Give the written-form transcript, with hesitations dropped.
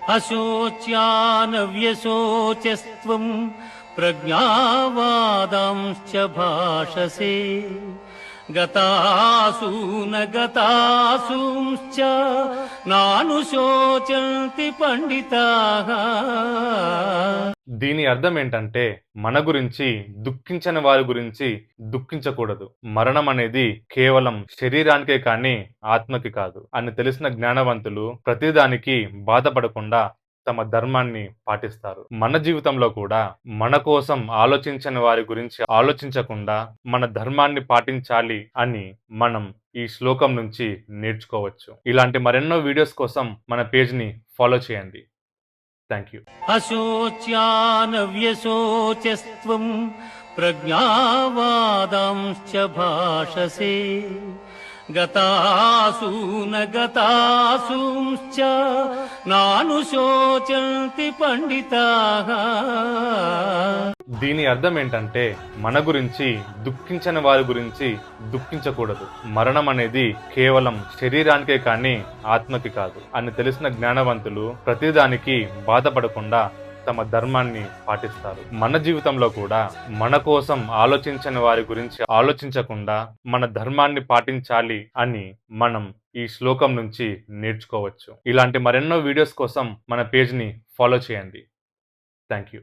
అశోచ్యానవ్యశోచస్త్వం ప్రజ్ఞావాదాంశ్చ భాషసే గతాసూన గతాసూంశ్చ నానుశోచంతి పండితాః. దీని అర్థం ఏంటంటే మన గురించి దుఃఖించని వారి గురించి దుఃఖించకూడదు. మరణం అనేది కేవలం శరీరానికే కానీ ఆత్మకి కాదు అని తెలిసిన జ్ఞానవంతులు ప్రతిదానికి బాధపడకుండా తమ ధర్మాన్ని పాటిస్తారు. మన జీవితంలో కూడా మన కోసం ఆలోచించని వారి గురించి ఆలోచించకుండా మన ధర్మాన్ని పాటించాలి అని మనం ఈ శ్లోకం నుంచి నేర్చుకోవచ్చు. ఇలాంటి మరెన్నో వీడియోస్ కోసం మన పేజ్ని ఫాలో చేయండి. Thank you. అశోచ్యానవ్యశోచస్త్వం ప్రజ్ఞావాదాంశ్చ భాషసే గతాసూన గతాసూంశ్చ నానుశోచంతి పండితాః. దీని అర్థం ఏంటంటే మన గురించి దుఃఖించని వారి గురించి దుఃఖించకూడదు. మరణం అనేది కేవలం శరీరానికే కానీ ఆత్మకి కాదు అని తెలిసిన జ్ఞానవంతులు ప్రతిదానికి బాధపడకుండా తమ ధర్మాన్ని పాటిస్తారు. మన జీవితంలో కూడా మన కోసం ఆలోచించని వారి గురించి ఆలోచించకుండా మన ధర్మాన్ని పాటించాలి అని మనం ఈ శ్లోకం నుంచి నేర్చుకోవచ్చు. ఇలాంటి మరెన్నో వీడియోస్ కోసం మన పేజ్ని ఫాలో చేయండి. Thank you.